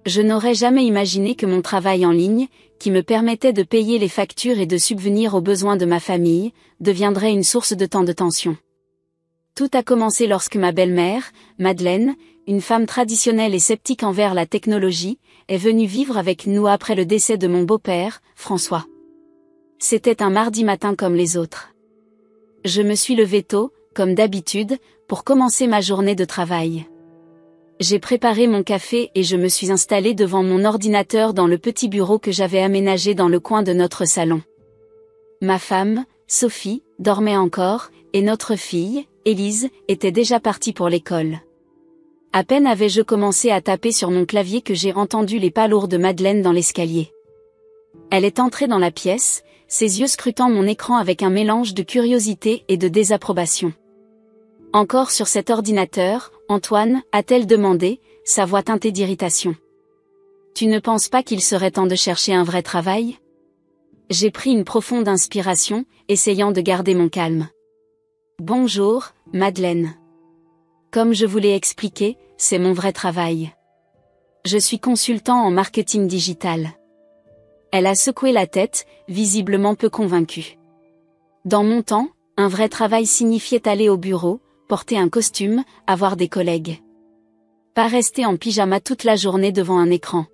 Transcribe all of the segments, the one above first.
Je n'aurais jamais imaginé que mon travail en ligne, qui me permettait de payer les factures et de subvenir aux besoins de ma famille, deviendrait une source de tant de tension. Tout a commencé lorsque ma belle-mère, Madeleine, une femme traditionnelle et sceptique envers la technologie, est venue vivre avec nous après le décès de mon beau-père, François. C'était un mardi matin comme les autres. Je me suis levée tôt, comme d'habitude, pour commencer ma journée de travail. J'ai préparé mon café et je me suis installée devant mon ordinateur dans le petit bureau que j'avais aménagé dans le coin de notre salon. Ma femme, Sophie, dormait encore, et notre fille, Élise, était déjà partie pour l'école. À peine avais-je commencé à taper sur mon clavier que j'ai entendu les pas lourds de Madeleine dans l'escalier. Elle est entrée dans la pièce, ses yeux scrutant mon écran avec un mélange de curiosité et de désapprobation. « Encore sur cet ordinateur, Antoine ?» a-t-elle demandé, sa voix teintée d'irritation. « Tu ne penses pas qu'il serait temps de chercher un vrai travail ?» J'ai pris une profonde inspiration, essayant de garder mon calme. « Bonjour, Madeleine. Comme je vous l'ai expliqué, c'est mon vrai travail. Je suis consultant en marketing digital. » Elle a secoué la tête, visiblement peu convaincue. Dans mon temps, un vrai travail signifiait aller au bureau, porter un costume, avoir des collègues. Pas rester en pyjama toute la journée devant un écran.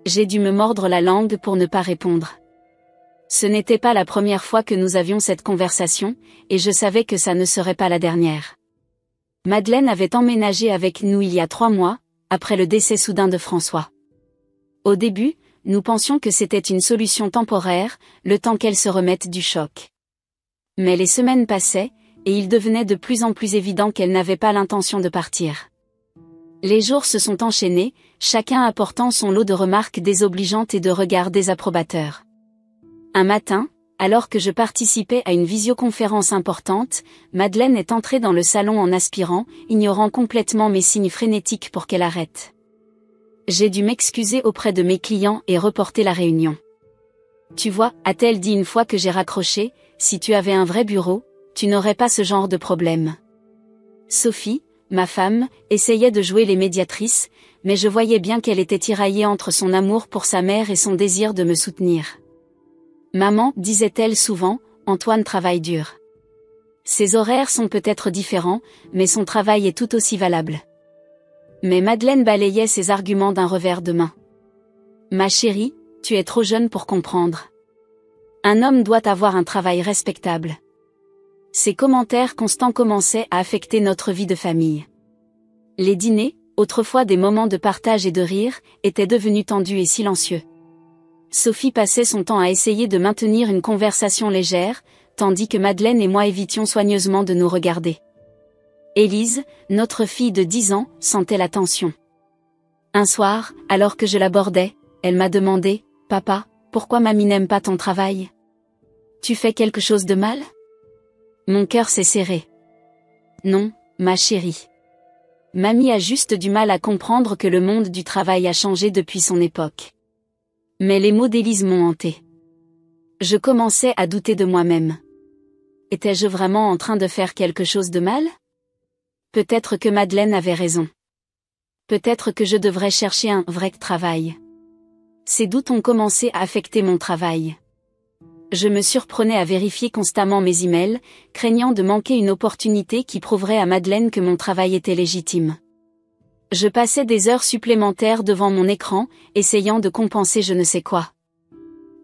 J'ai dû me mordre la langue pour ne pas répondre. Ce n'était pas la première fois que nous avions cette conversation, et je savais que ça ne serait pas la dernière. Madeleine avait emménagé avec nous il y a 3 mois, après le décès soudain de François. Au début, nous pensions que c'était une solution temporaire, le temps qu'elle se remette du choc. Mais les semaines passaient, et il devenait de plus en plus évident qu'elle n'avait pas l'intention de partir. Les jours se sont enchaînés, chacun apportant son lot de remarques désobligeantes et de regards désapprobateurs. Un matin, alors que je participais à une visioconférence importante, Madeleine est entrée dans le salon en aspirant, ignorant complètement mes signes frénétiques pour qu'elle arrête. J'ai dû m'excuser auprès de mes clients et reporter la réunion. « Tu vois » a-t-elle dit une fois que j'ai raccroché, « si tu avais un vrai bureau, tu n'aurais pas ce genre de problème. » Sophie, ma femme, essayait de jouer les médiatrices, mais je voyais bien qu'elle était tiraillée entre son amour pour sa mère et son désir de me soutenir. « Maman, disait-elle souvent, Antoine travaille dur. Ses horaires sont peut-être différents, mais son travail est tout aussi valable. » Mais Madeleine balayait ses arguments d'un revers de main. « Ma chérie, tu es trop jeune pour comprendre. Un homme doit avoir un travail respectable. » Ces commentaires constants commençaient à affecter notre vie de famille. Les dîners, autrefois des moments de partage et de rire, étaient devenus tendus et silencieux. Sophie passait son temps à essayer de maintenir une conversation légère, tandis que Madeleine et moi évitions soigneusement de nous regarder. Élise, notre fille de 10 ans, sentait la tension. Un soir, alors que je l'abordais, elle m'a demandé, « Papa, pourquoi mamie n'aime pas ton travail? Tu fais quelque chose de mal ?» Mon cœur s'est serré. Non, ma chérie. Mamie a juste du mal à comprendre que le monde du travail a changé depuis son époque. Mais les mots d'Élise m'ont hanté. Je commençais à douter de moi-même. Étais-je vraiment en train de faire quelque chose de mal? Peut-être que Madeleine avait raison. Peut-être que je devrais chercher un vrai travail. Ces doutes ont commencé à affecter mon travail. Je me surprenais à vérifier constamment mes emails, craignant de manquer une opportunité qui prouverait à Madeleine que mon travail était légitime. Je passais des heures supplémentaires devant mon écran, essayant de compenser je ne sais quoi.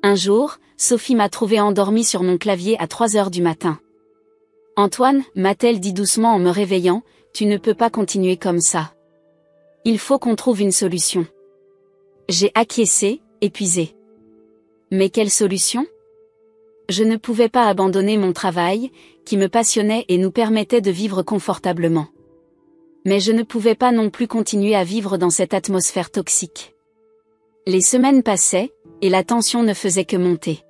Un jour, Sophie m'a trouvé endormie sur mon clavier à 3 heures du matin. « Antoine » m'a-t-elle dit doucement en me réveillant, « tu ne peux pas continuer comme ça. Il faut qu'on trouve une solution. » J'ai acquiescé, épuisé. Mais quelle solution ? Je ne pouvais pas abandonner mon travail, qui me passionnait et nous permettait de vivre confortablement. Mais je ne pouvais pas non plus continuer à vivre dans cette atmosphère toxique. Les semaines passaient, et la tension ne faisait que monter.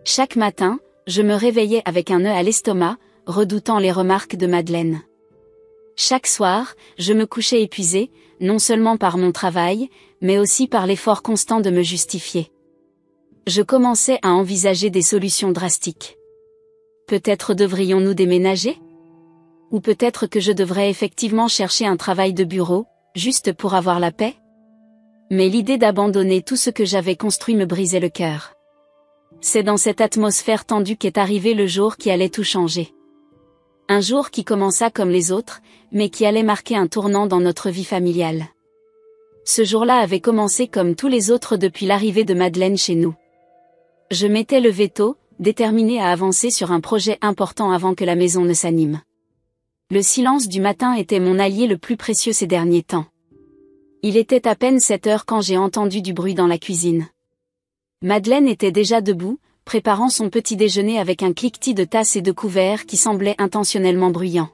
Chaque matin, je me réveillais avec un nœud à l'estomac, redoutant les remarques de Madeleine. Chaque soir, je me couchais épuisée, non seulement par mon travail, mais aussi par l'effort constant de me justifier. Je commençais à envisager des solutions drastiques. Peut-être devrions-nous déménager ? Ou peut-être que je devrais effectivement chercher un travail de bureau, juste pour avoir la paix ? Mais l'idée d'abandonner tout ce que j'avais construit me brisait le cœur. C'est dans cette atmosphère tendue qu'est arrivé le jour qui allait tout changer. Un jour qui commença comme les autres, mais qui allait marquer un tournant dans notre vie familiale. Ce jour-là avait commencé comme tous les autres depuis l'arrivée de Madeleine chez nous. Je m'étais levée tôt, déterminée à avancer sur un projet important avant que la maison ne s'anime. Le silence du matin était mon allié le plus précieux ces derniers temps. Il était à peine 7 heures quand j'ai entendu du bruit dans la cuisine. Madeleine était déjà debout, préparant son petit déjeuner avec un cliquetis de tasses et de couverts qui semblait intentionnellement bruyant.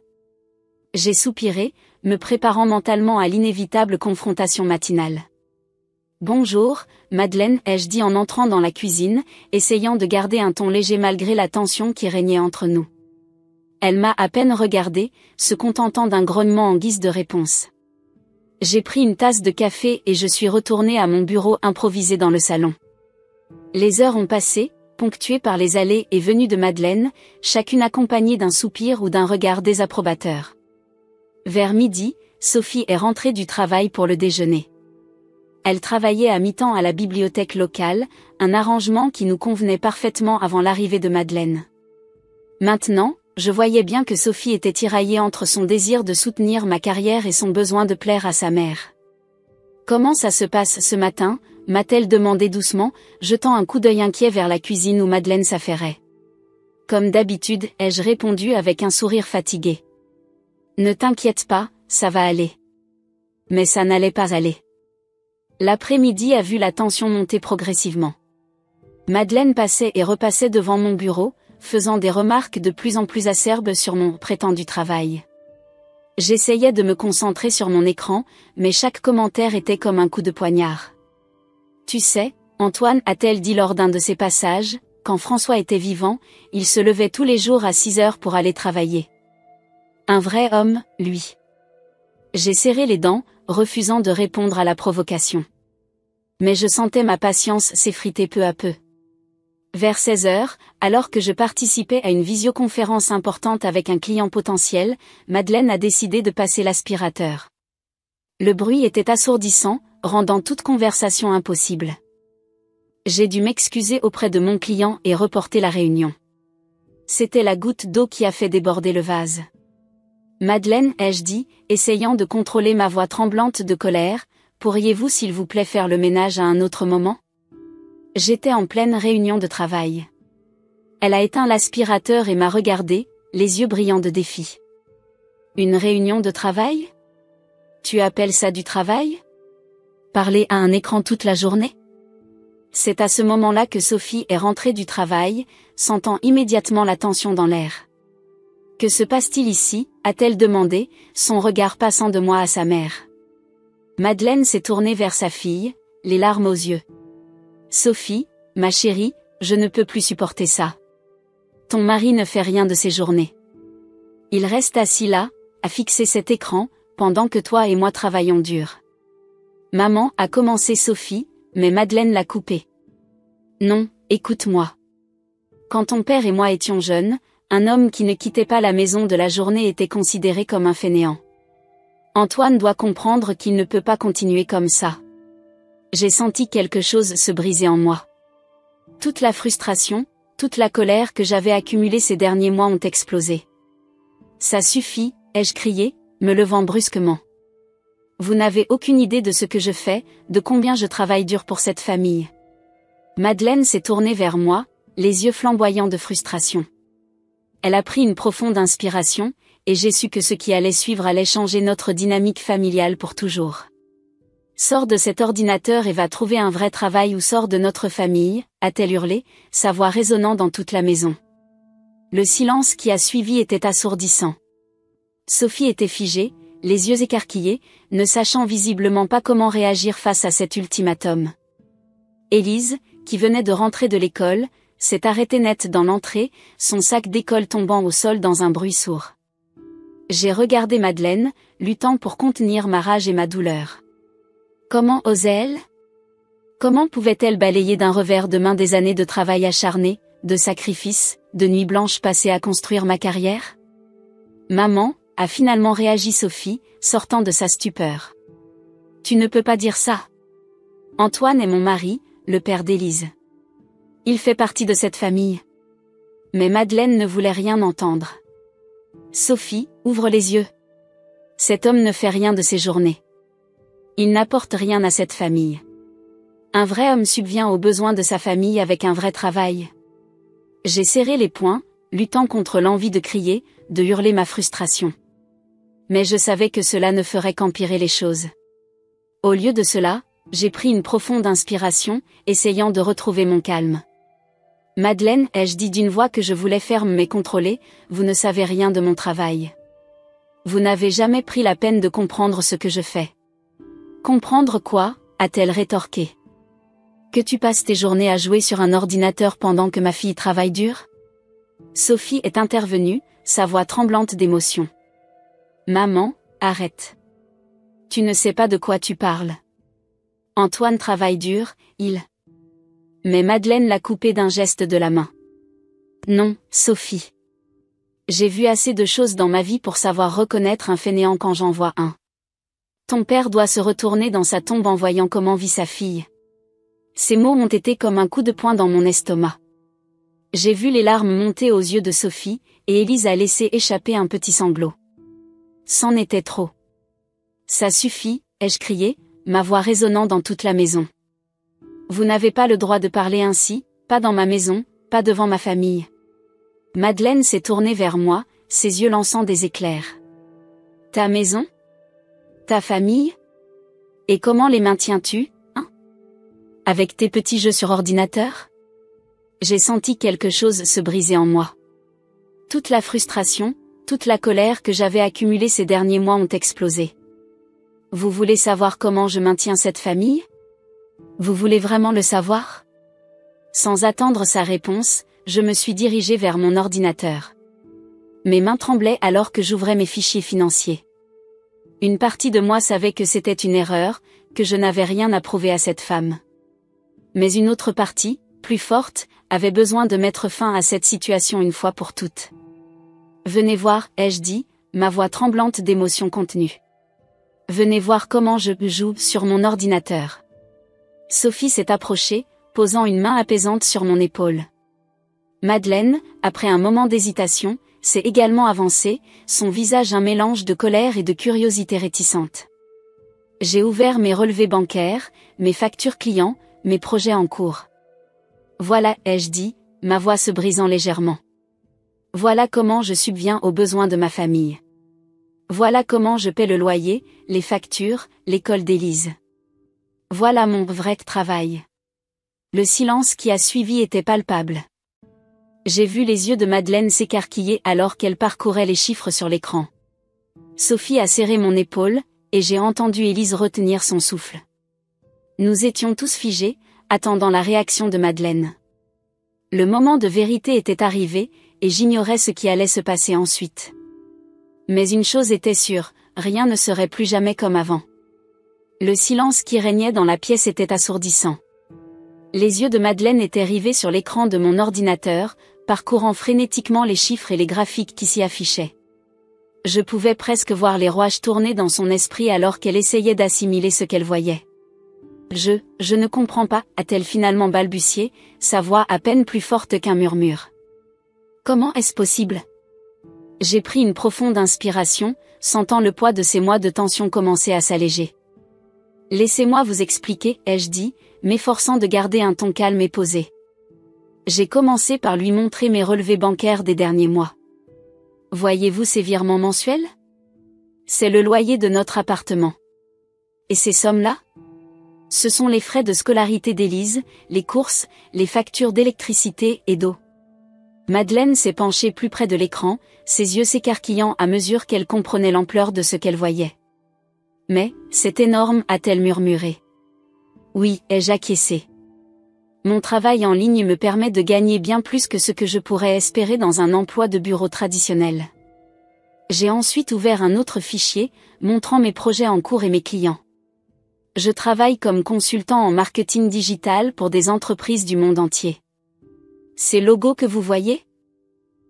J'ai soupiré, me préparant mentalement à l'inévitable confrontation matinale. « Bonjour, Madeleine » ai-je dit en entrant dans la cuisine, essayant de garder un ton léger malgré la tension qui régnait entre nous. Elle m'a à peine regardé, se contentant d'un grognement en guise de réponse. J'ai pris une tasse de café et je suis retournée à mon bureau improvisé dans le salon. Les heures ont passé, ponctuées par les allées et venues de Madeleine, chacune accompagnée d'un soupir ou d'un regard désapprobateur. Vers midi, Sophie est rentrée du travail pour le déjeuner. Elle travaillait à mi-temps à la bibliothèque locale, un arrangement qui nous convenait parfaitement avant l'arrivée de Madeleine. Maintenant, je voyais bien que Sophie était tiraillée entre son désir de soutenir ma carrière et son besoin de plaire à sa mère. « Comment ça se passe ce matin ?» m'a-t-elle demandé doucement, jetant un coup d'œil inquiet vers la cuisine où Madeleine s'affairait. Comme d'habitude, ai-je répondu avec un sourire fatigué. Ne t'inquiète pas, ça va aller. Mais ça n'allait pas aller. L'après-midi a vu la tension monter progressivement. Madeleine passait et repassait devant mon bureau, faisant des remarques de plus en plus acerbes sur mon prétendu travail. J'essayais de me concentrer sur mon écran, mais chaque commentaire était comme un coup de poignard. Tu sais, Antoine, a-t-elle dit lors d'un de ses passages, quand François était vivant, il se levait tous les jours à 6 heures pour aller travailler. Un vrai homme, lui. J'ai serré les dents, refusant de répondre à la provocation. Mais je sentais ma patience s'effriter peu à peu. Vers 16 heures, alors que je participais à une visioconférence importante avec un client potentiel, Madeleine a décidé de passer l'aspirateur. Le bruit était assourdissant, rendant toute conversation impossible. J'ai dû m'excuser auprès de mon client et reporter la réunion. C'était la goutte d'eau qui a fait déborder le vase. Madeleine, ai-je dit, essayant de contrôler ma voix tremblante de colère, pourriez-vous s'il vous plaît faire le ménage à un autre moment ? J'étais en pleine réunion de travail. Elle a éteint l'aspirateur et m'a regardé, les yeux brillants de défi. Une réunion de travail ? Tu appelles ça du travail ? Parler à un écran toute la journée ? C'est à ce moment-là que Sophie est rentrée du travail, sentant immédiatement la tension dans l'air. « Que se passe-t-il ici ?» a-t-elle demandé, son regard passant de moi à sa mère. Madeleine s'est tournée vers sa fille, les larmes aux yeux. « Sophie, ma chérie, je ne peux plus supporter ça. Ton mari ne fait rien de ses journées. Il reste assis là, à fixer cet écran, pendant que toi et moi travaillons dur. » Maman, a commencé Sophie, mais Madeleine l'a coupée. « Non, écoute-moi. Quand ton père et moi étions jeunes, un homme qui ne quittait pas la maison de la journée était considéré comme un fainéant. Antoine doit comprendre qu'il ne peut pas continuer comme ça. » J'ai senti quelque chose se briser en moi. Toute la frustration, toute la colère que j'avais accumulée ces derniers mois ont explosé. « Ça suffit !» ai-je crié, me levant brusquement. Vous n'avez aucune idée de ce que je fais, de combien je travaille dur pour cette famille. Madeleine s'est tournée vers moi, les yeux flamboyants de frustration. Elle a pris une profonde inspiration, et j'ai su que ce qui allait suivre allait changer notre dynamique familiale pour toujours. Sors de cet ordinateur et va trouver un vrai travail ou sors de notre famille, a-t-elle hurlé, sa voix résonnant dans toute la maison. Le silence qui a suivi était assourdissant. Sophie était figée, les yeux écarquillés, ne sachant visiblement pas comment réagir face à cet ultimatum. Élise, qui venait de rentrer de l'école, s'est arrêtée net dans l'entrée, son sac d'école tombant au sol dans un bruit sourd. J'ai regardé Madeleine, luttant pour contenir ma rage et ma douleur. Comment osait-elle ? Comment pouvait-elle balayer d'un revers de main des années de travail acharné, de sacrifices, de nuits blanches passées à construire ma carrière ? Maman, a finalement réagi Sophie, sortant de sa stupeur. Tu ne peux pas dire ça. Antoine est mon mari, le père d'Élise. Il fait partie de cette famille. Mais Madeleine ne voulait rien entendre. Sophie, ouvre les yeux. Cet homme ne fait rien de ses journées. Il n'apporte rien à cette famille. Un vrai homme subvient aux besoins de sa famille avec un vrai travail. J'ai serré les poings, luttant contre l'envie de crier, de hurler ma frustration. Mais je savais que cela ne ferait qu'empirer les choses. Au lieu de cela, j'ai pris une profonde inspiration, essayant de retrouver mon calme. Madeleine, ai-je dit d'une voix que je voulais ferme mais contrôlée, vous ne savez rien de mon travail. Vous n'avez jamais pris la peine de comprendre ce que je fais. Comprendre quoi, a-t-elle rétorqué. Que tu passes tes journées à jouer sur un ordinateur pendant que ma fille travaille dur? Sophie est intervenue, sa voix tremblante d'émotion. Maman, arrête. Tu ne sais pas de quoi tu parles. Antoine travaille dur, il... Mais Madeleine l'a coupé d'un geste de la main. Non, Sophie. J'ai vu assez de choses dans ma vie pour savoir reconnaître un fainéant quand j'en vois un. Ton père doit se retourner dans sa tombe en voyant comment vit sa fille. Ces mots ont été comme un coup de poing dans mon estomac. J'ai vu les larmes monter aux yeux de Sophie, et Élise a laissé échapper un petit sanglot. C'en était trop. Ça suffit, ai-je crié, ma voix résonnant dans toute la maison. Vous n'avez pas le droit de parler ainsi, pas dans ma maison, pas devant ma famille. Madeleine s'est tournée vers moi, ses yeux lançant des éclairs. Ta maison? Ta famille? Et comment les maintiens-tu, hein? Avec tes petits jeux sur ordinateur? J'ai senti quelque chose se briser en moi. Toute la frustration, toute la colère que j'avais accumulée ces derniers mois ont explosé. Vous voulez savoir comment je maintiens cette famille? Vous voulez vraiment le savoir? Sans attendre sa réponse, je me suis dirigée vers mon ordinateur. Mes mains tremblaient alors que j'ouvrais mes fichiers financiers. Une partie de moi savait que c'était une erreur, que je n'avais rien à prouver à cette femme. Mais une autre partie, plus forte, avait besoin de mettre fin à cette situation une fois pour toutes. Venez voir, ai-je dit, ma voix tremblante d'émotion contenue. Venez voir comment je joue sur mon ordinateur. Sophie s'est approchée, posant une main apaisante sur mon épaule. Madeleine, après un moment d'hésitation, s'est également avancée, son visage un mélange de colère et de curiosité réticente. J'ai ouvert mes relevés bancaires, mes factures clients, mes projets en cours. Voilà, ai-je dit, ma voix se brisant légèrement. Voilà comment je subviens aux besoins de ma famille. Voilà comment je paie le loyer, les factures, l'école d'Élise. Voilà mon vrai travail. Le silence qui a suivi était palpable. J'ai vu les yeux de Madeleine s'écarquiller alors qu'elle parcourait les chiffres sur l'écran. Sophie a serré mon épaule, et j'ai entendu Élise retenir son souffle. Nous étions tous figés, attendant la réaction de Madeleine. Le moment de vérité était arrivé, et j'ignorais ce qui allait se passer ensuite. Mais une chose était sûre, rien ne serait plus jamais comme avant. Le silence qui régnait dans la pièce était assourdissant. Les yeux de Madeleine étaient rivés sur l'écran de mon ordinateur, parcourant frénétiquement les chiffres et les graphiques qui s'y affichaient. Je pouvais presque voir les rouages tourner dans son esprit alors qu'elle essayait d'assimiler ce qu'elle voyait. Je ne comprends pas, a-t-elle finalement balbutié, sa voix à peine plus forte qu'un murmure. Comment est-ce possible? J'ai pris une profonde inspiration, sentant le poids de ces mois de tension commencer à s'alléger. Laissez-moi vous expliquer, ai-je dit, m'efforçant de garder un ton calme et posé. J'ai commencé par lui montrer mes relevés bancaires des derniers mois. Voyez-vous ces virements mensuels? C'est le loyer de notre appartement. Et ces sommes-là? Ce sont les frais de scolarité d'Élise, les courses, les factures d'électricité et d'eau. Madeleine s'est penchée plus près de l'écran, ses yeux s'écarquillant à mesure qu'elle comprenait l'ampleur de ce qu'elle voyait. Mais, c'est énorme, a-t-elle murmuré. Oui, ai-je acquiescé. Mon travail en ligne me permet de gagner bien plus que ce que je pourrais espérer dans un emploi de bureau traditionnel. J'ai ensuite ouvert un autre fichier, montrant mes projets en cours et mes clients. Je travaille comme consultant en marketing digital pour des entreprises du monde entier. Ces logos que vous voyez?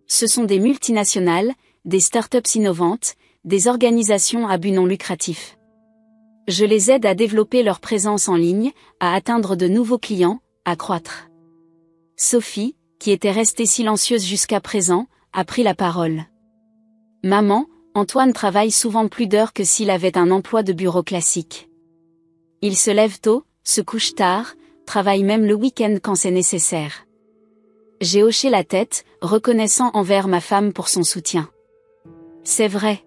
Ce sont des multinationales, des startups innovantes, des organisations à but non lucratif. Je les aide à développer leur présence en ligne, à atteindre de nouveaux clients, à croître. Sophie, qui était restée silencieuse jusqu'à présent, a pris la parole. Maman, Antoine travaille souvent plus d'heures que s'il avait un emploi de bureau classique. Il se lève tôt, se couche tard, travaille même le week-end quand c'est nécessaire. J'ai hoché la tête, reconnaissant envers ma femme pour son soutien. C'est vrai.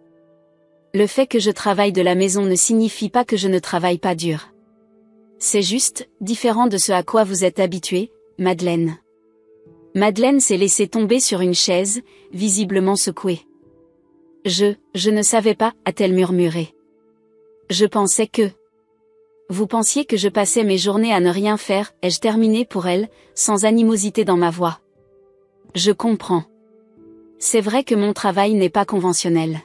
Le fait que je travaille de la maison ne signifie pas que je ne travaille pas dur. C'est juste, différent de ce à quoi vous êtes habitué, Madeleine. Madeleine s'est laissée tomber sur une chaise, visiblement secouée. Je ne savais pas, a-t-elle murmuré. Je pensais que... Vous pensiez que je passais mes journées à ne rien faire, ai-je terminé pour elle, sans animosité dans ma voix. Je comprends. C'est vrai que mon travail n'est pas conventionnel.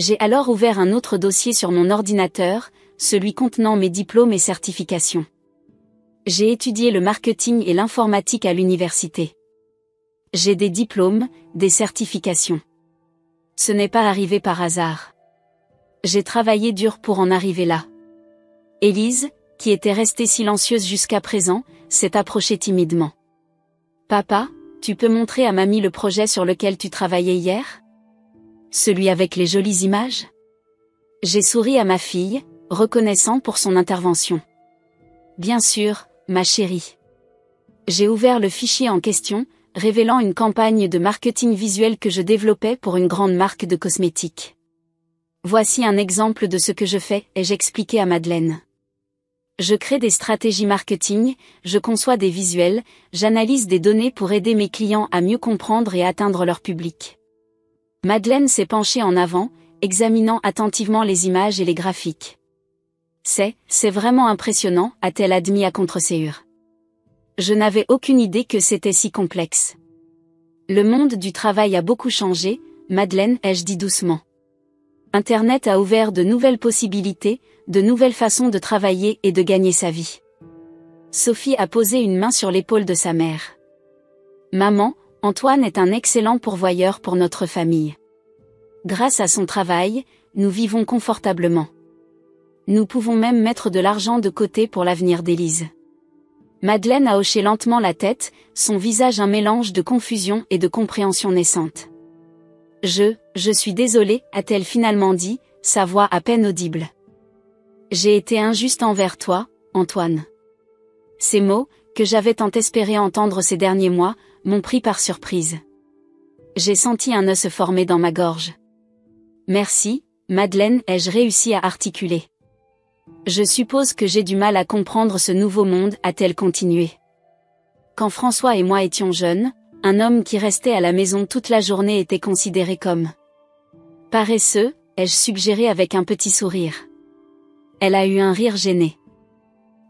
J'ai alors ouvert un autre dossier sur mon ordinateur, celui contenant mes diplômes et certifications. J'ai étudié le marketing et l'informatique à l'université. J'ai des diplômes, des certifications. Ce n'est pas arrivé par hasard. J'ai travaillé dur pour en arriver là. Élise, qui était restée silencieuse jusqu'à présent, s'est approchée timidement. Papa, tu peux montrer à mamie le projet sur lequel tu travaillais hier? Celui avec les jolies images? J'ai souri à ma fille, reconnaissant pour son intervention. Bien sûr, ma chérie. J'ai ouvert le fichier en question, révélant une campagne de marketing visuel que je développais pour une grande marque de cosmétiques. Voici un exemple de ce que je fais, ai-je expliqué à Madeleine. Je crée des stratégies marketing, je conçois des visuels, j'analyse des données pour aider mes clients à mieux comprendre et atteindre leur public. Madeleine s'est penchée en avant, examinant attentivement les images et les graphiques. C'est vraiment impressionnant, a-t-elle admis à contre-séure. Je n'avais aucune idée que c'était si complexe. Le monde du travail a beaucoup changé, Madeleine, ai-je dit doucement. Internet a ouvert de nouvelles possibilités, de nouvelles façons de travailler et de gagner sa vie. Sophie a posé une main sur l'épaule de sa mère. Maman, Antoine est un excellent pourvoyeur pour notre famille. Grâce à son travail, nous vivons confortablement. Nous pouvons même mettre de l'argent de côté pour l'avenir d'Élise. Madeleine a hoché lentement la tête, son visage un mélange de confusion et de compréhension naissante. Je suis désolée, a-t-elle finalement dit, sa voix à peine audible. J'ai été injuste envers toi, Antoine. Ces mots, que j'avais tant espéré entendre ces derniers mois, m'ont pris par surprise. J'ai senti un nœud se former dans ma gorge. Merci, Madeleine, ai-je réussi à articuler. Je suppose que j'ai du mal à comprendre ce nouveau monde, a-t-elle continué. Quand François et moi étions jeunes, un homme qui restait à la maison toute la journée était considéré comme paresseux, ai-je suggéré avec un petit sourire. Elle a eu un rire gêné.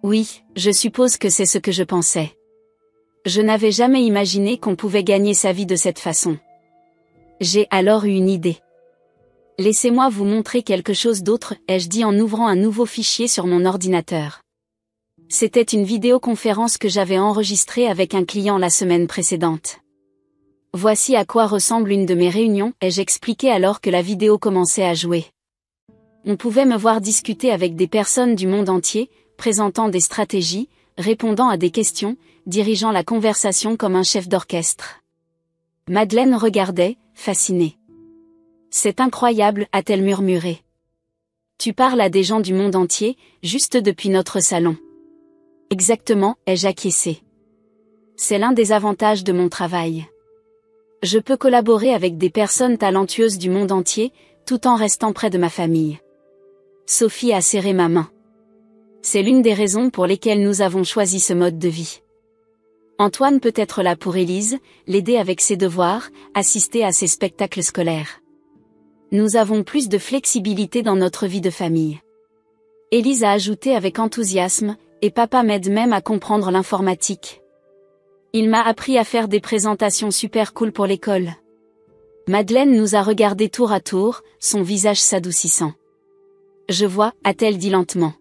Oui, je suppose que c'est ce que je pensais. Je n'avais jamais imaginé qu'on pouvait gagner sa vie de cette façon. J'ai alors eu une idée. Laissez-moi vous montrer quelque chose d'autre, ai-je dit en ouvrant un nouveau fichier sur mon ordinateur. C'était une vidéoconférence que j'avais enregistrée avec un client la semaine précédente. Voici à quoi ressemble une de mes réunions, ai-je expliqué alors que la vidéo commençait à jouer. On pouvait me voir discuter avec des personnes du monde entier, présentant des stratégies, répondant à des questions, dirigeant la conversation comme un chef d'orchestre. Madeleine regardait, fascinée. C'est incroyable, a-t-elle murmuré. Tu parles à des gens du monde entier, juste depuis notre salon. Exactement, ai-je acquiescé. C'est l'un des avantages de mon travail. Je peux collaborer avec des personnes talentueuses du monde entier, tout en restant près de ma famille. Sophie a serré ma main. C'est l'une des raisons pour lesquelles nous avons choisi ce mode de vie. Antoine peut être là pour Élise, l'aider avec ses devoirs, assister à ses spectacles scolaires. Nous avons plus de flexibilité dans notre vie de famille. Élise a ajouté avec enthousiasme, et papa m'aide même à comprendre l'informatique. Il m'a appris à faire des présentations super cool pour l'école. Madeleine nous a regardés tour à tour, son visage s'adoucissant. Je vois, a-t-elle dit lentement.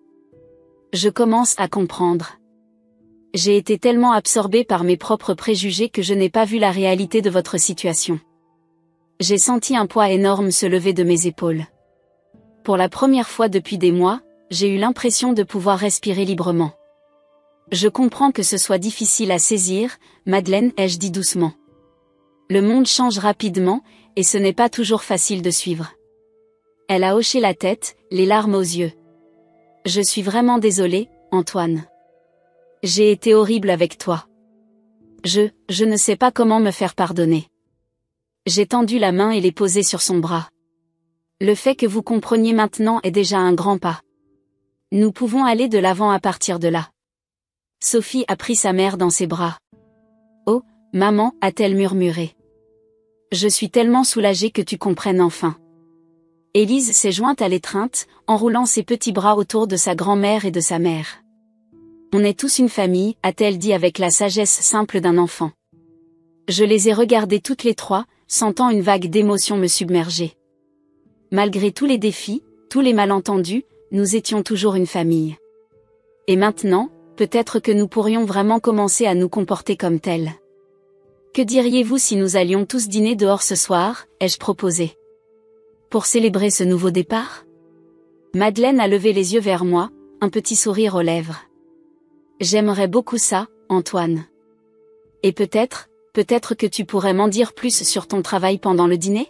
Je commence à comprendre. J'ai été tellement absorbée par mes propres préjugés que je n'ai pas vu la réalité de votre situation. J'ai senti un poids énorme se lever de mes épaules. Pour la première fois depuis des mois, j'ai eu l'impression de pouvoir respirer librement. Je comprends que ce soit difficile à saisir, Madeleine, ai-je dit doucement. Le monde change rapidement, et ce n'est pas toujours facile de suivre. Elle a hoché la tête, les larmes aux yeux. Je suis vraiment désolée, Antoine. J'ai été horrible avec toi. Je ne sais pas comment me faire pardonner. J'ai tendu la main et l'ai posée sur son bras. Le fait que vous compreniez maintenant est déjà un grand pas. Nous pouvons aller de l'avant à partir de là. Sophie a pris sa mère dans ses bras. Oh, maman, a-t-elle murmuré. Je suis tellement soulagée que tu comprennes enfin. Élise s'est jointe à l'étreinte, enroulant ses petits bras autour de sa grand-mère et de sa mère. On est tous une famille, a-t-elle dit avec la sagesse simple d'un enfant. Je les ai regardées toutes les trois, sentant une vague d'émotions me submerger. Malgré tous les défis, tous les malentendus, nous étions toujours une famille. Et maintenant, peut-être que nous pourrions vraiment commencer à nous comporter comme tels. Que diriez-vous si nous allions tous dîner dehors ce soir, ai-je proposé. Pour célébrer ce nouveau départ ? Madeleine a levé les yeux vers moi, un petit sourire aux lèvres. J'aimerais beaucoup ça, Antoine. Et peut-être que tu pourrais m'en dire plus sur ton travail pendant le dîner ?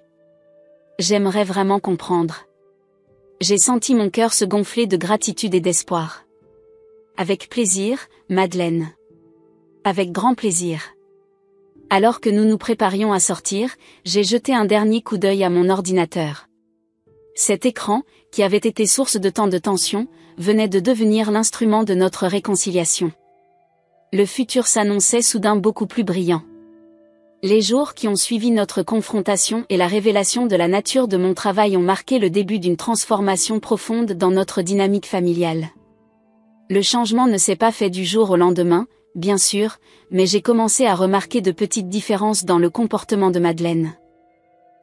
J'aimerais vraiment comprendre. J'ai senti mon cœur se gonfler de gratitude et d'espoir. Avec plaisir, Madeleine. Avec grand plaisir. Alors que nous nous préparions à sortir, j'ai jeté un dernier coup d'œil à mon ordinateur. Cet écran, qui avait été source de tant de tension, venait de devenir l'instrument de notre réconciliation. Le futur s'annonçait soudain beaucoup plus brillant. Les jours qui ont suivi notre confrontation et la révélation de la nature de mon travail ont marqué le début d'une transformation profonde dans notre dynamique familiale. Le changement ne s'est pas fait du jour au lendemain, bien sûr, mais j'ai commencé à remarquer de petites différences dans le comportement de Madeleine.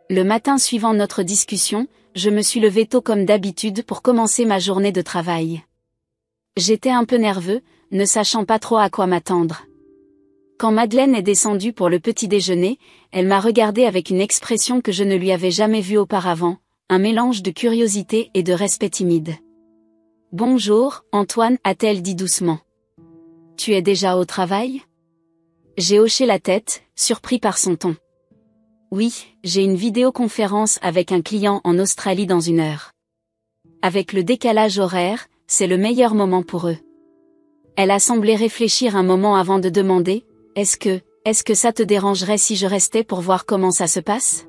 Le matin suivant notre discussion, je me suis levé tôt comme d'habitude pour commencer ma journée de travail. J'étais un peu nerveux, ne sachant pas trop à quoi m'attendre. Quand Madeleine est descendue pour le petit déjeuner, elle m'a regardé avec une expression que je ne lui avais jamais vue auparavant, un mélange de curiosité et de respect timide. « Bonjour, Antoine, a-t-elle dit doucement. Tu es déjà au travail ? J'ai hoché la tête, surpris par son ton. Oui, j'ai une vidéoconférence avec un client en Australie dans 1 heure. Avec le décalage horaire, c'est le meilleur moment pour eux. Elle a semblé réfléchir un moment avant de demander, est-ce que ça te dérangerait si je restais pour voir comment ça se passe ?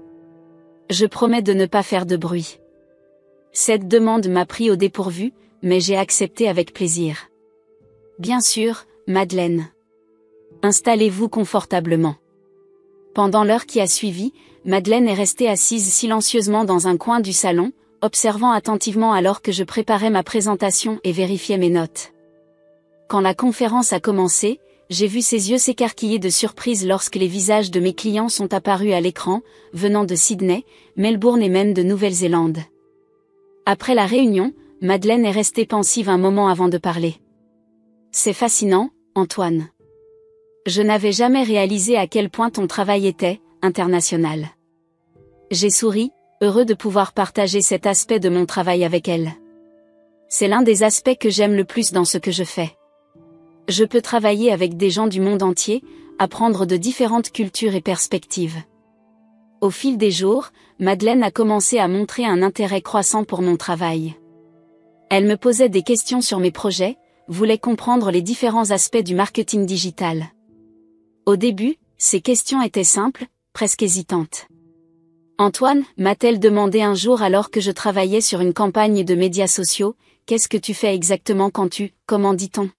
Je promets de ne pas faire de bruit. Cette demande m'a pris au dépourvu, mais j'ai accepté avec plaisir. Bien sûr, Madeleine. Installez-vous confortablement. Pendant l'heure qui a suivi, Madeleine est restée assise silencieusement dans un coin du salon, observant attentivement alors que je préparais ma présentation et vérifiais mes notes. Quand la conférence a commencé, j'ai vu ses yeux s'écarquiller de surprise lorsque les visages de mes clients sont apparus à l'écran, venant de Sydney, Melbourne et même de Nouvelle-Zélande. Après la réunion, Madeleine est restée pensive un moment avant de parler. C'est fascinant, Antoine. Je n'avais jamais réalisé à quel point ton travail était international. J'ai souri, heureux de pouvoir partager cet aspect de mon travail avec elle. C'est l'un des aspects que j'aime le plus dans ce que je fais. Je peux travailler avec des gens du monde entier, apprendre de différentes cultures et perspectives. Au fil des jours, Madeleine a commencé à montrer un intérêt croissant pour mon travail. Elle me posait des questions sur mes projets, voulait comprendre les différents aspects du marketing digital. Au début, ces questions étaient simples, presque hésitantes. Antoine, m'a-t-elle demandé un jour alors que je travaillais sur une campagne de médias sociaux, qu'est-ce que tu fais exactement quand comment dit-on ?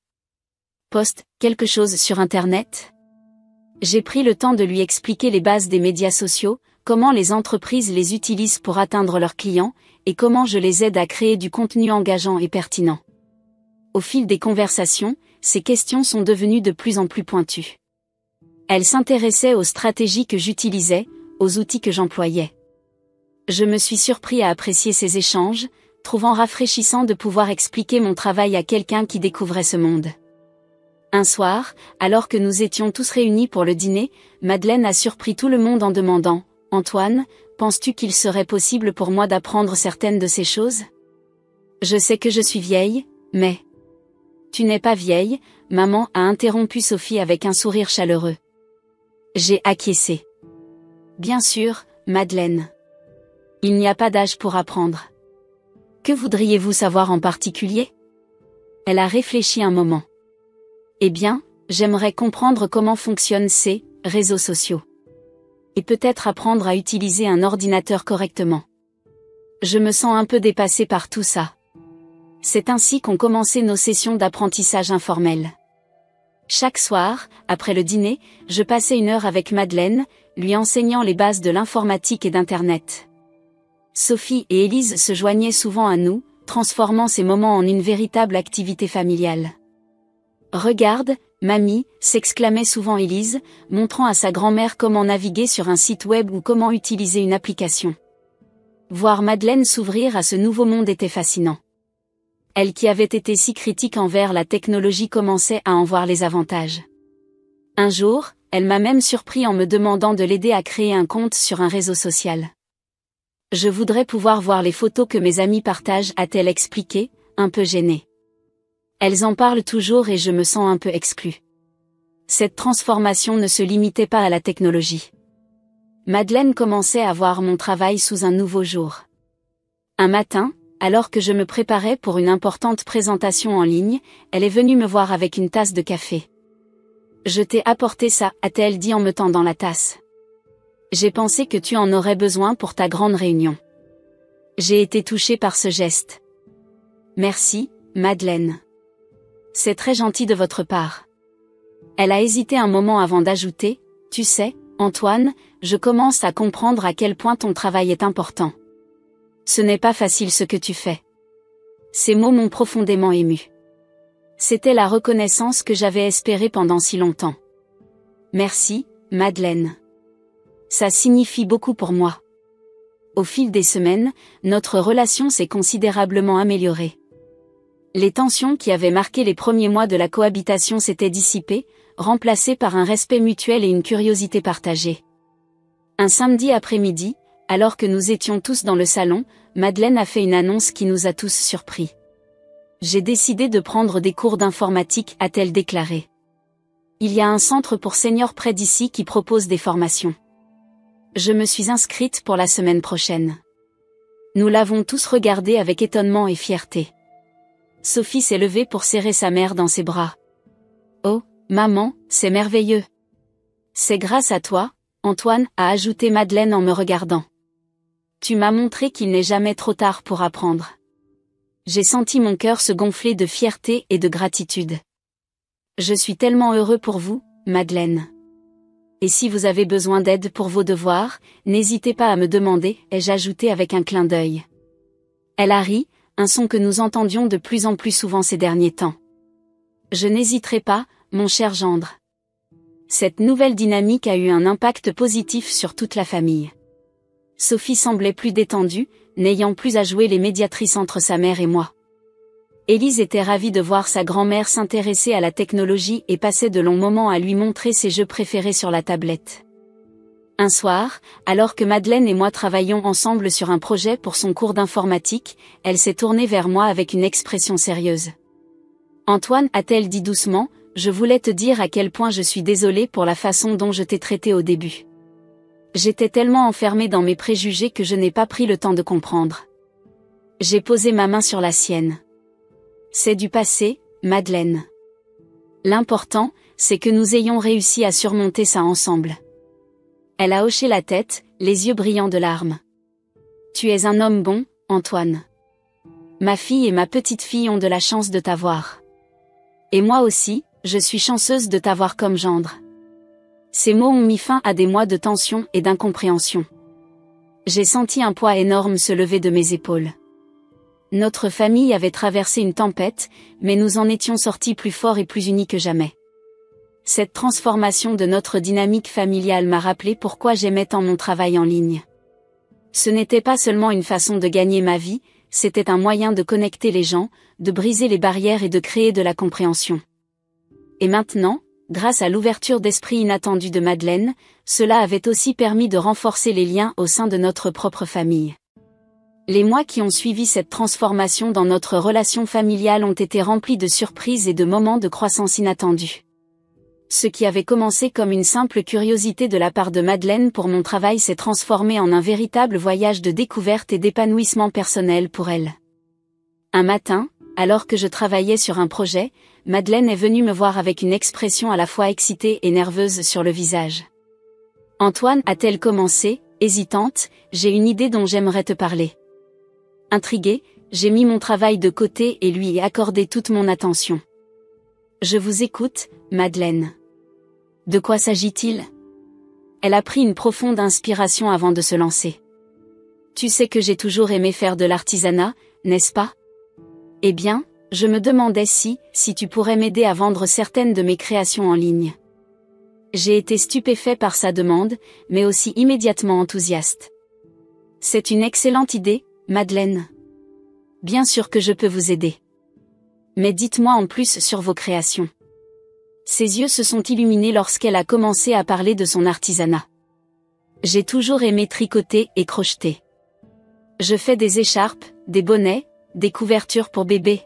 Poste quelque chose sur Internet ? J'ai pris le temps de lui expliquer les bases des médias sociaux, comment les entreprises les utilisent pour atteindre leurs clients, et comment je les aide à créer du contenu engageant et pertinent. Au fil des conversations, ces questions sont devenues de plus en plus pointues. Elle s'intéressait aux stratégies que j'utilisais, aux outils que j'employais. Je me suis surpris à apprécier ces échanges, trouvant rafraîchissant de pouvoir expliquer mon travail à quelqu'un qui découvrait ce monde. Un soir, alors que nous étions tous réunis pour le dîner, Madeleine a surpris tout le monde en demandant « Antoine, penses-tu qu'il serait possible pour moi d'apprendre certaines de ces choses ? Je sais que je suis vieille, mais... Tu n'es pas vieille, maman, a interrompu Sophie avec un sourire chaleureux. J'ai acquiescé. Bien sûr, Madeleine. Il n'y a pas d'âge pour apprendre. Que voudriez-vous savoir en particulier? Elle a réfléchi un moment. Eh bien, j'aimerais comprendre comment fonctionnent ces réseaux sociaux. Et peut-être apprendre à utiliser un ordinateur correctement. Je me sens un peu dépassée par tout ça. C'est ainsi qu'ont commencé nos sessions d'apprentissage informel. Chaque soir, après le dîner, je passais 1 heure avec Madeleine, lui enseignant les bases de l'informatique et d'Internet. Sophie et Élise se joignaient souvent à nous, transformant ces moments en une véritable activité familiale. Regarde, mamie, s'exclamait souvent Élise, montrant à sa grand-mère comment naviguer sur un site web ou comment utiliser une application. Voir Madeleine s'ouvrir à ce nouveau monde était fascinant. Elle qui avait été si critique envers la technologie commençait à en voir les avantages. Un jour, elle m'a même surpris en me demandant de l'aider à créer un compte sur un réseau social. Je voudrais pouvoir voir les photos que mes amis partagent, a-t-elle expliqué, un peu gênée. Elles en parlent toujours et je me sens un peu exclue. Cette transformation ne se limitait pas à la technologie. Madeleine commençait à voir mon travail sous un nouveau jour. Un matin, alors que je me préparais pour une importante présentation en ligne, elle est venue me voir avec une tasse de café. Je t'ai apporté ça, a-t-elle dit en me tendant la tasse. J'ai pensé que tu en aurais besoin pour ta grande réunion. J'ai été touchée par ce geste. Merci, Madeleine. C'est très gentil de votre part. Elle a hésité un moment avant d'ajouter, tu sais, Antoine, je commence à comprendre à quel point ton travail est important. Ce n'est pas facile ce que tu fais. Ces mots m'ont profondément émue. C'était la reconnaissance que j'avais espérée pendant si longtemps. Merci, Madeleine. Ça signifie beaucoup pour moi. Au fil des semaines, notre relation s'est considérablement améliorée. Les tensions qui avaient marqué les premiers mois de la cohabitation s'étaient dissipées, remplacées par un respect mutuel et une curiosité partagée. Un samedi après-midi, alors que nous étions tous dans le salon, Madeleine a fait une annonce qui nous a tous surpris. J'ai décidé de prendre des cours d'informatique, a-t-elle déclaré. Il y a un centre pour seniors près d'ici qui propose des formations. Je me suis inscrite pour la semaine prochaine. Nous l'avons tous regardé avec étonnement et fierté. Sophie s'est levée pour serrer sa mère dans ses bras. Oh, maman, c'est merveilleux. C'est grâce à toi, Antoine, a ajouté Madeleine en me regardant. Tu m'as montré qu'il n'est jamais trop tard pour apprendre. J'ai senti mon cœur se gonfler de fierté et de gratitude. Je suis tellement heureux pour vous, Madeleine. Et si vous avez besoin d'aide pour vos devoirs, n'hésitez pas à me demander, ai-je ajouté avec un clin d'œil. Elle a ri, un son que nous entendions de plus en plus souvent ces derniers temps. Je n'hésiterai pas, mon cher gendre. Cette nouvelle dynamique a eu un impact positif sur toute la famille. Sophie semblait plus détendue, n'ayant plus à jouer les médiatrices entre sa mère et moi. Élise était ravie de voir sa grand-mère s'intéresser à la technologie et passait de longs moments à lui montrer ses jeux préférés sur la tablette. Un soir, alors que Madeleine et moi travaillions ensemble sur un projet pour son cours d'informatique, elle s'est tournée vers moi avec une expression sérieuse. Antoine, a-t-elle dit doucement, je voulais te dire à quel point je suis désolée pour la façon dont je t'ai traité au début. J'étais tellement enfermée dans mes préjugés que je n'ai pas pris le temps de comprendre. J'ai posé ma main sur la sienne. C'est du passé, Madeleine. L'important, c'est que nous ayons réussi à surmonter ça ensemble. Elle a hoché la tête, les yeux brillants de larmes. Tu es un homme bon, Antoine. Ma fille et ma petite-fille ont de la chance de t'avoir. Et moi aussi, je suis chanceuse de t'avoir comme gendre. Ces mots ont mis fin à des mois de tension et d'incompréhension. J'ai senti un poids énorme se lever de mes épaules. Notre famille avait traversé une tempête, mais nous en étions sortis plus forts et plus unis que jamais. Cette transformation de notre dynamique familiale m'a rappelé pourquoi j'aimais tant mon travail en ligne. Ce n'était pas seulement une façon de gagner ma vie, c'était un moyen de connecter les gens, de briser les barrières et de créer de la compréhension. Et maintenant, grâce à l'ouverture d'esprit inattendue de Madeleine, cela avait aussi permis de renforcer les liens au sein de notre propre famille. Les mois qui ont suivi cette transformation dans notre relation familiale ont été remplis de surprises et de moments de croissance inattendus. Ce qui avait commencé comme une simple curiosité de la part de Madeleine pour mon travail s'est transformé en un véritable voyage de découverte et d'épanouissement personnel pour elle. Un matin, alors que je travaillais sur un projet, Madeleine est venue me voir avec une expression à la fois excitée et nerveuse sur le visage. « Antoine, a-t-elle commencé, hésitante, j'ai une idée dont j'aimerais te parler. » Intriguée, j'ai mis mon travail de côté et lui ai accordé toute mon attention. « Je vous écoute, Madeleine. » De quoi s'agit-il ? Elle a pris une profonde inspiration avant de se lancer. « Tu sais que j'ai toujours aimé faire de l'artisanat, n'est-ce pas ? Eh bien, je me demandais si tu pourrais m'aider à vendre certaines de mes créations en ligne. » J'ai été stupéfait par sa demande, mais aussi immédiatement enthousiaste. « C'est une excellente idée, Madeleine. Bien sûr que je peux vous aider. Mais dites-moi en plus sur vos créations. » Ses yeux se sont illuminés lorsqu'elle a commencé à parler de son artisanat. « J'ai toujours aimé tricoter et crocheter. Je fais des écharpes, des bonnets, des couvertures pour bébés.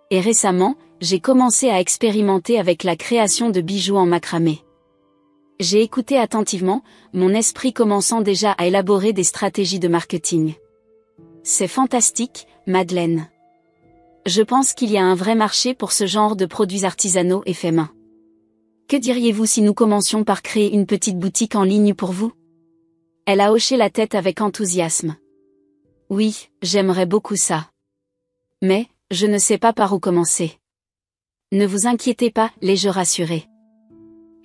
Et récemment, j'ai commencé à expérimenter avec la création de bijoux en macramé. » J'ai écouté attentivement, mon esprit commençant déjà à élaborer des stratégies de marketing. « C'est fantastique, Madeleine. Je pense qu'il y a un vrai marché pour ce genre de produits artisanaux et faits main. Que diriez-vous si nous commencions par créer une petite boutique en ligne pour vous ? » Elle a hoché la tête avec enthousiasme. « Oui, j'aimerais beaucoup ça. Mais, je ne sais pas par où commencer. » Ne vous inquiétez pas, l'ai-je rassuré.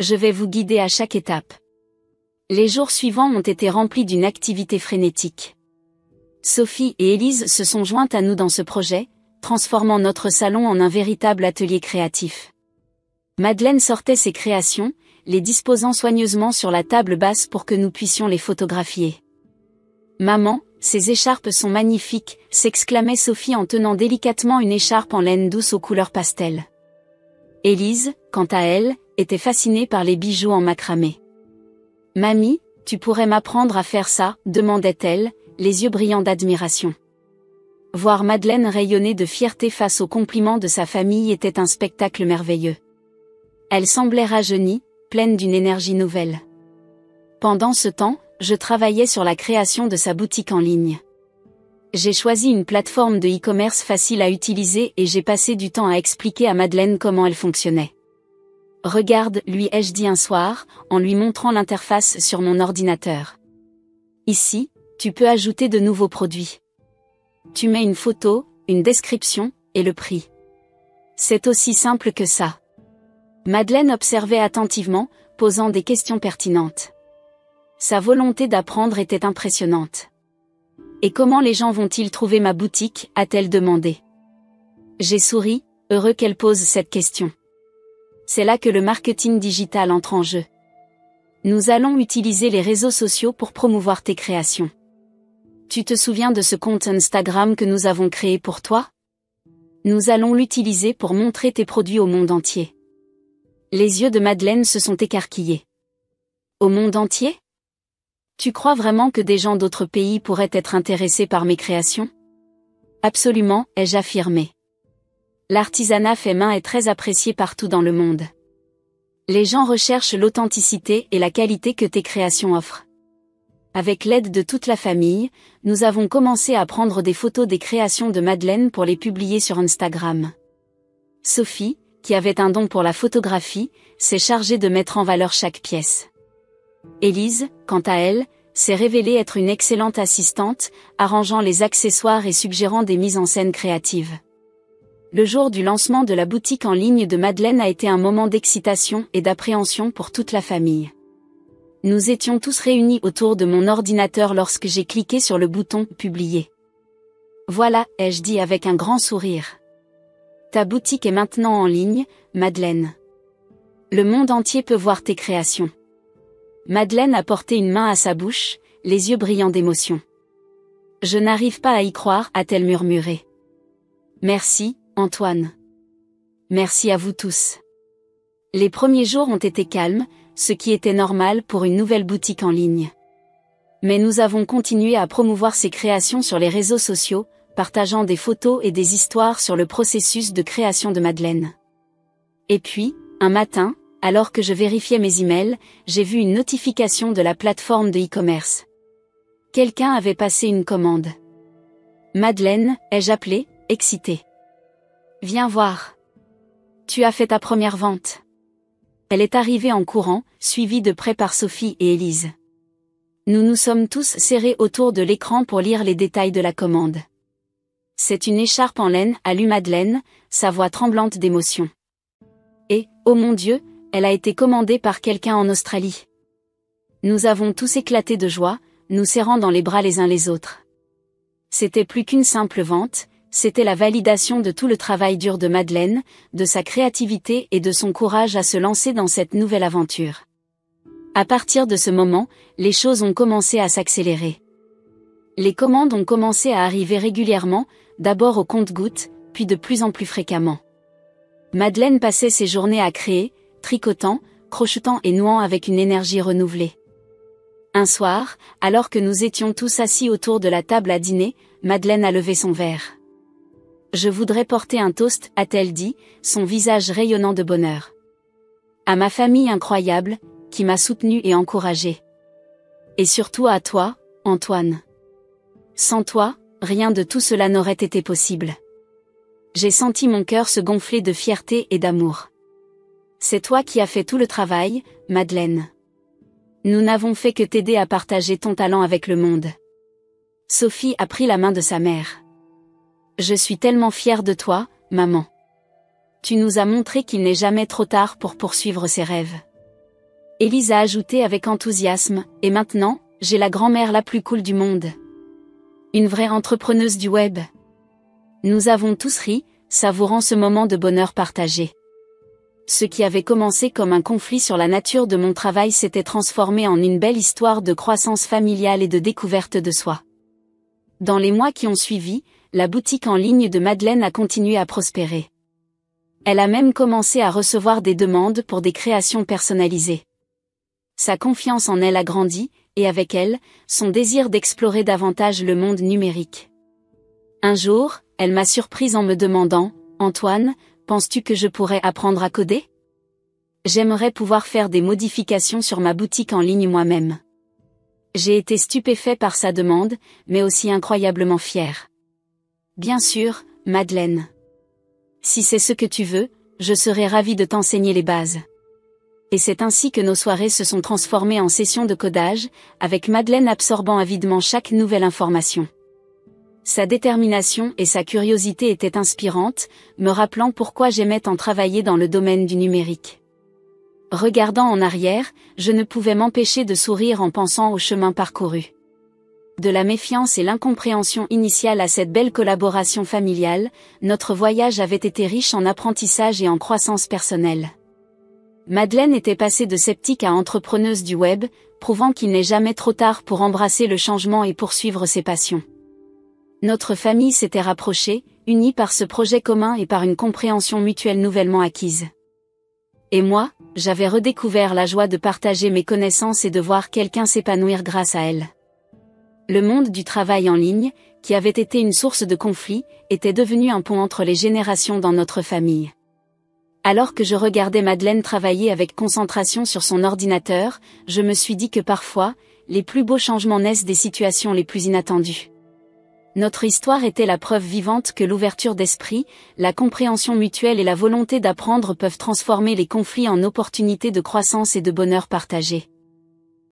Je vais vous guider à chaque étape. Les jours suivants ont été remplis d'une activité frénétique. Sophie et Élise se sont jointes à nous dans ce projet, transformant notre salon en un véritable atelier créatif. Madeleine sortait ses créations, les disposant soigneusement sur la table basse pour que nous puissions les photographier. « Maman, ces écharpes sont magnifiques !» s'exclamait Sophie en tenant délicatement une écharpe en laine douce aux couleurs pastel. Élise, quant à elle, était fascinée par les bijoux en macramé. « Mamie, tu pourrais m'apprendre à faire ça ?» demandait-elle, les yeux brillants d'admiration. Voir Madeleine rayonner de fierté face aux compliments de sa famille était un spectacle merveilleux. Elle semblait rajeunie, pleine d'une énergie nouvelle. Pendant ce temps, je travaillais sur la création de sa boutique en ligne. J'ai choisi une plateforme de e-commerce facile à utiliser et j'ai passé du temps à expliquer à Madeleine comment elle fonctionnait. « Regarde, lui ai-je dit un soir, en lui montrant l'interface sur mon ordinateur. Ici, tu peux ajouter de nouveaux produits. Tu mets une photo, une description, et le prix. C'est aussi simple que ça. » Madeleine observait attentivement, posant des questions pertinentes. Sa volonté d'apprendre était impressionnante. « Et comment les gens vont-ils trouver ma boutique ?» a-t-elle demandé. J'ai souri, heureux qu'elle pose cette question. C'est là que le marketing digital entre en jeu. Nous allons utiliser les réseaux sociaux pour promouvoir tes créations. Tu te souviens de ce compte Instagram que nous avons créé pour toi ? Nous allons l'utiliser pour montrer tes produits au monde entier. Les yeux de Madeleine se sont écarquillés. Au monde entier ? Tu crois vraiment que des gens d'autres pays pourraient être intéressés par mes créations ? Absolument, ai-je affirmé. L'artisanat fait main est très apprécié partout dans le monde. Les gens recherchent l'authenticité et la qualité que tes créations offrent. Avec l'aide de toute la famille, nous avons commencé à prendre des photos des créations de Madeleine pour les publier sur Instagram. Sophie, qui avait un don pour la photographie, s'est chargée de mettre en valeur chaque pièce. Élise, quant à elle, s'est révélée être une excellente assistante, arrangeant les accessoires et suggérant des mises en scène créatives. Le jour du lancement de la boutique en ligne de Madeleine a été un moment d'excitation et d'appréhension pour toute la famille. Nous étions tous réunis autour de mon ordinateur lorsque j'ai cliqué sur le bouton « Publier ». « Voilà », ai-je dit avec un grand sourire. « Ta boutique est maintenant en ligne, Madeleine. Le monde entier peut voir tes créations. » Madeleine a porté une main à sa bouche, les yeux brillants d'émotion. « Je n'arrive pas à y croire », a-t-elle murmuré. « Merci, Antoine. Merci à vous tous. » Les premiers jours ont été calmes, ce qui était normal pour une nouvelle boutique en ligne. Mais nous avons continué à promouvoir ses créations sur les réseaux sociaux, partageant des photos et des histoires sur le processus de création de Madeleine. Et puis, un matin, alors que je vérifiais mes emails, j'ai vu une notification de la plateforme de e-commerce. Quelqu'un avait passé une commande. Madeleine, ai-je appelé, excitée. Viens voir. Tu as fait ta première vente. Elle est arrivée en courant, suivie de près par Sophie et Élise. Nous nous sommes tous serrés autour de l'écran pour lire les détails de la commande. C'est une écharpe en laine, a lu Madeleine, sa voix tremblante d'émotion. Et, oh mon Dieu, elle a été commandée par quelqu'un en Australie. Nous avons tous éclaté de joie, nous serrant dans les bras les uns les autres. C'était plus qu'une simple vente, c'était la validation de tout le travail dur de Madeleine, de sa créativité et de son courage à se lancer dans cette nouvelle aventure. À partir de ce moment, les choses ont commencé à s'accélérer. Les commandes ont commencé à arriver régulièrement, d'abord au compte-gouttes, puis de plus en plus fréquemment. Madeleine passait ses journées à créer, tricotant, crochetant et nouant avec une énergie renouvelée. Un soir, alors que nous étions tous assis autour de la table à dîner, Madeleine a levé son verre. « Je voudrais porter un toast », a-t-elle dit, son visage rayonnant de bonheur. « À ma famille incroyable, qui m'a soutenue et encouragée. Et surtout à toi, Antoine. Sans toi, rien de tout cela n'aurait été possible. » J'ai senti mon cœur se gonfler de fierté et d'amour. C'est toi qui as fait tout le travail, Madeleine. Nous n'avons fait que t'aider à partager ton talent avec le monde. Sophie a pris la main de sa mère. Je suis tellement fière de toi, maman. Tu nous as montré qu'il n'est jamais trop tard pour poursuivre ses rêves. Élise a ajouté avec enthousiasme, et maintenant, j'ai la grand-mère la plus cool du monde. Une vraie entrepreneuse du web. Nous avons tous ri, savourant ce moment de bonheur partagé. Ce qui avait commencé comme un conflit sur la nature de mon travail s'était transformé en une belle histoire de croissance familiale et de découverte de soi. Dans les mois qui ont suivi, la boutique en ligne de Madeleine a continué à prospérer. Elle a même commencé à recevoir des demandes pour des créations personnalisées. Sa confiance en elle a grandi, et avec elle, son désir d'explorer davantage le monde numérique. Un jour, elle m'a surprise en me demandant, « Antoine, penses-tu que je pourrais apprendre à coder ? J'aimerais pouvoir faire des modifications sur ma boutique en ligne moi-même. » J'ai été stupéfait par sa demande, mais aussi incroyablement fier. Bien sûr, Madeleine. Si c'est ce que tu veux, je serai ravie de t'enseigner les bases. Et c'est ainsi que nos soirées se sont transformées en sessions de codage, avec Madeleine absorbant avidement chaque nouvelle information. Sa détermination et sa curiosité étaient inspirantes, me rappelant pourquoi j'aimais tant travailler dans le domaine du numérique. Regardant en arrière, je ne pouvais m'empêcher de sourire en pensant au chemin parcouru. De la méfiance et l'incompréhension initiale à cette belle collaboration familiale, notre voyage avait été riche en apprentissage et en croissance personnelle. Madeleine était passée de sceptique à entrepreneuse du web, prouvant qu'il n'est jamais trop tard pour embrasser le changement et poursuivre ses passions. Notre famille s'était rapprochée, unie par ce projet commun et par une compréhension mutuelle nouvellement acquise. Et moi, j'avais redécouvert la joie de partager mes connaissances et de voir quelqu'un s'épanouir grâce à elles. Le monde du travail en ligne, qui avait été une source de conflit, était devenu un pont entre les générations dans notre famille. Alors que je regardais Madeleine travailler avec concentration sur son ordinateur, je me suis dit que parfois, les plus beaux changements naissent des situations les plus inattendues. Notre histoire était la preuve vivante que l'ouverture d'esprit, la compréhension mutuelle et la volonté d'apprendre peuvent transformer les conflits en opportunités de croissance et de bonheur partagé.